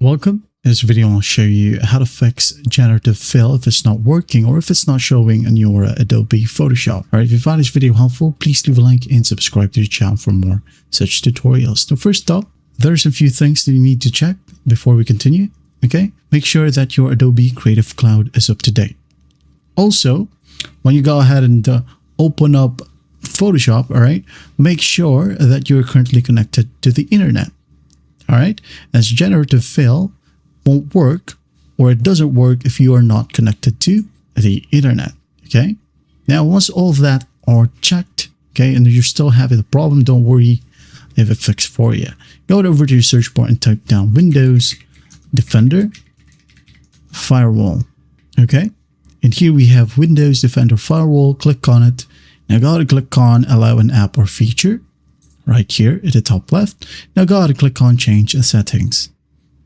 Welcome. In this video, I'll show you how to fix generative fill if it's not working or if it's not showing in your Adobe Photoshop. All right, if you find this video helpful, please leave a like and subscribe to the channel for more such tutorials. So first up, there's a few things that you need to check before we continue. Okay, make sure that your Adobe Creative Cloud is up to date. Also, when you go ahead and open up Photoshop, all right, make sure that you're currently connected to the internet. All right, as generative fill won't work, or it doesn't work if you are not connected to the internet. Okay, now once all of that are checked, okay, and you're still having the problem, don't worry, I have it fixed for you. Go over to your search bar and type down Windows Defender Firewall. Okay, and here we have Windows Defender Firewall. Click on it. Now go ahead and click on Allow an app or feature right here at the top left. Now go ahead and click on Change Settings.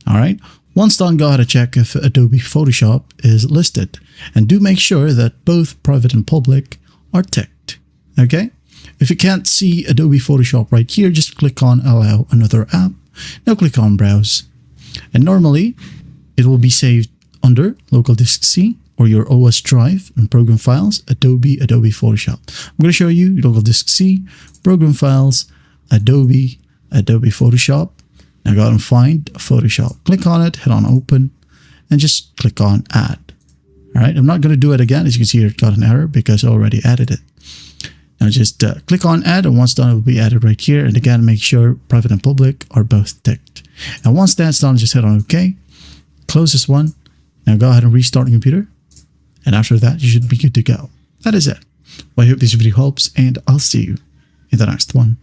All right. Once done, go ahead and check if Adobe Photoshop is listed. And do make sure that both private and public are ticked. Okay. If you can't see Adobe Photoshop right here, just click on Allow another app. Now click on Browse. And normally it will be saved under Local Disk C or your OS drive and Program Files, Adobe Photoshop. I'm going to show you Local Disk C, Program Files, Adobe Photoshop. Now go ahead and find Photoshop. Click on it, hit on Open, and just click on Add. All right, I'm not going to do it again. As you can see, it got an error because I already added it. Now just click on Add, and once done, it will be added right here. And again, make sure private and public are both ticked. And once that's done, just hit on OK. Close this one. Now go ahead and restart your computer. And after that, you should be good to go. That is it. Well, I hope this video helps, and I'll see you in the next one.